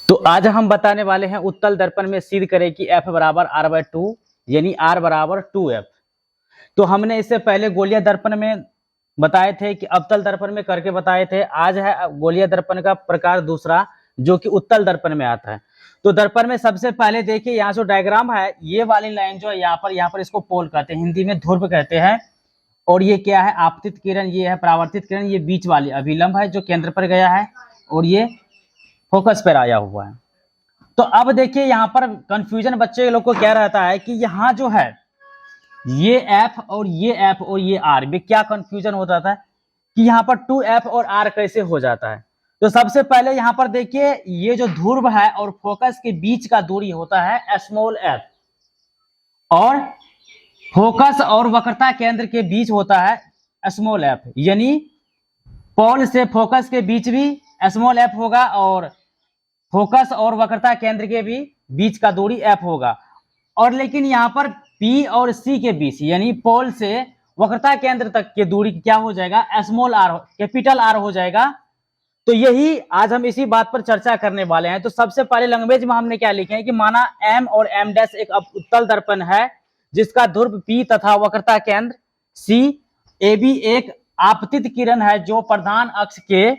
तो आज हम बताने वाले हैं उत्तल दर्पण में सिद्ध करें कि F बराबर R/2 यानी R बराबर 2F। तो हमने इससे पहले गोलीय दर्पण में बताए थे कि अवतल दर्पण में करके बताए थे। आज है गोलीय दर्पण का प्रकार दूसरा जो कि उत्तल दर्पण में आता है। तो दर्पण में सबसे पहले देखिए यहाँ जो डायग्राम है, ये वाली लाइन जो है यहाँ पर इसको पोल कहते हैं, हिंदी में ध्रुव कहते हैं। और ये क्या है, आपतित किरण, ये है परावर्तित किरण, ये बीच वाली अभिलंब है जो केंद्र पर गया है और ये फोकस पर आया हुआ है। तो अब देखिए यहाँ पर कंफ्यूजन बच्चे लोग को क्या रहता है कि यहाँ जो है ये F और ये R में क्या कंफ्यूजन होता था कि यहाँ पर 2F और R कैसे हो जाता है। तो सबसे पहले यहाँ पर देखिए ये जो ध्रुव है और फोकस के बीच का दूरी होता है स्मॉल f, और फोकस और वक्रता केंद्र के बीच होता है स्मॉल f, यानी पोल से फोकस के बीच भी स्मॉल f होगा और फोकस और वक्रता केंद्र के भी बीच का दूरी f होगा। और लेकिन यहाँ पर P और C के बीच यानी पोल से वक्रता केंद्र तक की दूरी क्या हो जाएगा, स्मॉल r, कैपिटल R हो जाएगा। तो यही आज हम इसी बात पर चर्चा करने वाले हैं। तो सबसे पहले लैंग्वेज में हमने क्या लिखे हैं कि माना M और M डैश एक उत्तल दर्पण है जिसका ध्रुव P तथा वक्रता केंद्र C, AB एक आपतित किरण है जो प्रधान अक्ष के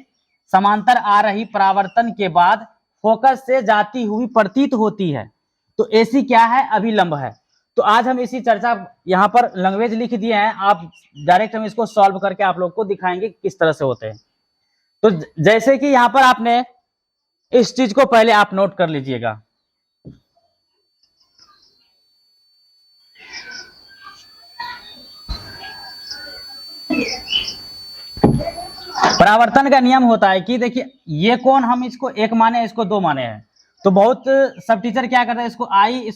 समांतर आ रही परावर्तन के बाद फोकस से जाती हुई प्रतीत होती है। तो AC क्या है, अभिलंब है। तो आज हम इसी चर्चा यहाँ पर लैंग्वेज लिख दिए हैं, आप डायरेक्ट हम इसको सॉल्व करके आप लोग को दिखाएंगे किस तरह से होते हैं। तो जैसे कि यहाँ पर आपने इस चीज को पहले आप नोट कर लीजिएगा। परावर्तन का नियम होता है कि देखिए ये कोण हम इसको एक माने, इसको दो माने हैं। तो बहुत सब टीचर क्या करते हैं, इसको I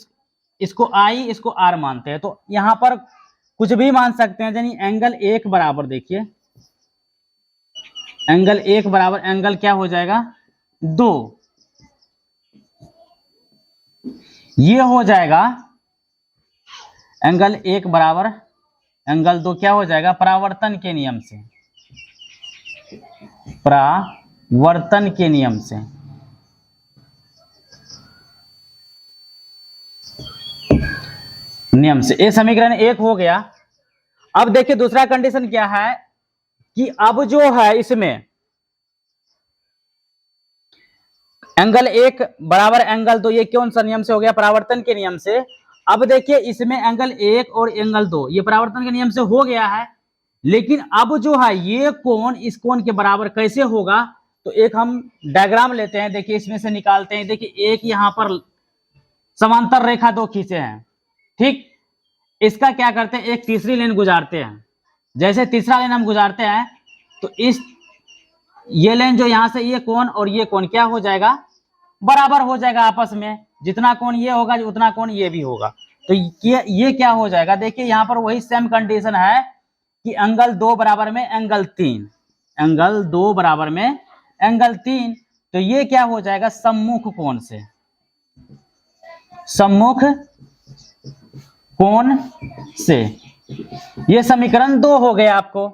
इसको R मानते हैं। तो यहाँ पर कुछ भी मान सकते हैं, यानी एंगल एक बराबर, देखिए एंगल एक बराबर एंगल क्या हो जाएगा, 2, ये हो जाएगा एंगल एक बराबर एंगल 2 क्या हो जाएगा, परावर्तन के नियम से, परावर्तन के नियम से। ये समीकरण एक हो गया। अब देखिए दूसरा कंडीशन क्या है कि अब जो है इसमें एंगल एक बराबर एंगल 2, ये कौन सा नियम से हो गया, परावर्तन के नियम से। अब देखिए इसमें एंगल एक और एंगल 2 ये परावर्तन के नियम से हो गया है, लेकिन अब जो है ये कोण इस कोण के बराबर कैसे होगा। तो एक हम डायग्राम लेते हैं, देखिए इसमें से निकालते हैं। देखिए एक यहां पर समांतर रेखा दो खींचे हैं, ठीक, इसका क्या करते हैं, एक तीसरी लाइन गुजारते हैं। जैसे तीसरा लाइन हम गुजारते हैं तो इस ये लाइन जो यहां से ये कोण और ये कोण क्या हो जाएगा, बराबर हो जाएगा आपस में। जितना कोण ये होगा उतना कोण ये भी होगा। तो ये क्या हो जाएगा, देखिए यहां पर वही सेम कंडीशन है कि एंगल 2 बराबर में एंगल 3, एंगल 2 बराबर में एंगल 3। तो ये क्या हो जाएगा, सम्मुख कोण से, सम्मुख कोण से। ये समीकरण 2 हो गया आपको।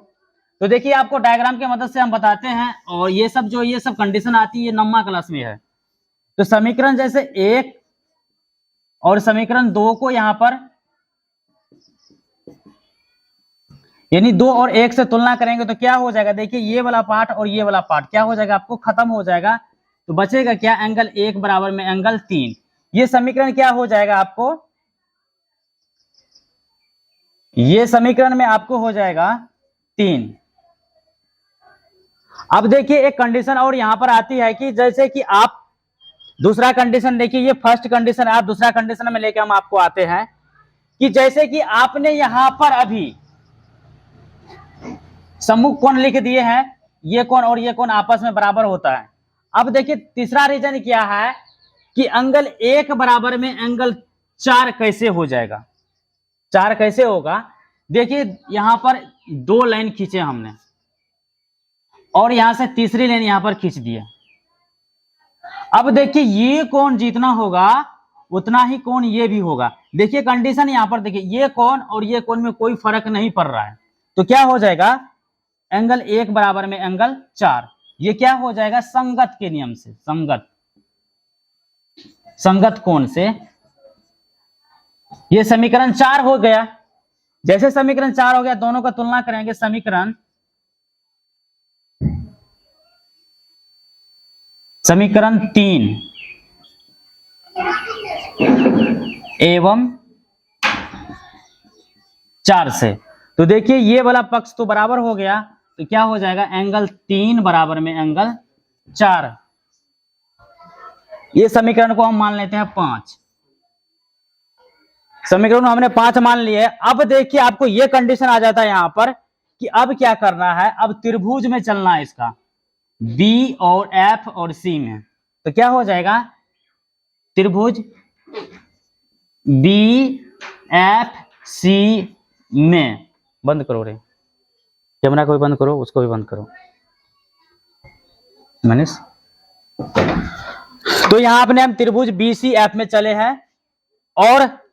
तो देखिए आपको डायग्राम की मदद से हम बताते हैं, और ये सब कंडीशन आती है ये 9वीं क्लास में है। तो समीकरण जैसे 1 और समीकरण 2 को यहां पर यानी 2 और 1 से तुलना करेंगे तो क्या हो जाएगा, देखिए ये वाला पार्ट और ये वाला पार्ट क्या हो जाएगा, आपको खत्म हो जाएगा। तो बचेगा क्या, एंगल 1 बराबर में एंगल 3। ये समीकरण क्या हो जाएगा आपको, ये समीकरण में आपको हो जाएगा 3। अब देखिए एक कंडीशन और यहां पर आती है कि जैसे कि आप दूसरा कंडीशन देखिए, ये फर्स्ट कंडीशन है, आप दूसरा कंडीशन में लेके हम आपको आते हैं कि जैसे कि आपने यहां पर अभी सम्मुख कोण लिख दिए हैं, ये कोण और ये कोण आपस में बराबर होता है। अब देखिए तीसरा रीजन क्या है कि एंगल 1 बराबर में एंगल 4 कैसे हो जाएगा, 4 कैसे होगा। देखिए यहां पर 2 लाइन खींचे हमने और यहां से तीसरी लाइन यहां पर खींच दिया। अब देखिए ये कोण जितना होगा उतना ही कोण ये भी होगा। देखिए कंडीशन यहां पर देखिए, ये कोण और ये कोण में कोई फर्क नहीं पड़ रहा है। तो क्या हो जाएगा, एंगल 1 बराबर में एंगल 4, ये क्या हो जाएगा, संगत के नियम से, संगत। संगत कोण से। ये समीकरण 4 हो गया। जैसे समीकरण 4 हो गया, दोनों का तुलना करेंगे। समीकरण 3 एवं 4 से। तो देखिए ये वाला पक्ष तो बराबर हो गया, तो क्या हो जाएगा, एंगल 3 बराबर में एंगल 4। ये समीकरण को हम मान लेते हैं 5। समीकरण हमने 5 मान लिए। अब देखिए आपको ये कंडीशन आ जाता है यहां पर कि अब क्या करना है, अब त्रिभुज में चलना है इसका, बी और एफ और सी में। तो क्या हो जाएगा, त्रिभुज बी एफ सी में, बंद करो रे कैमरा को भी बंद करो, उसको भी बंद करो मनीष। तो यहां अपने हम त्रिभुज बी सी एफ में चले हैं और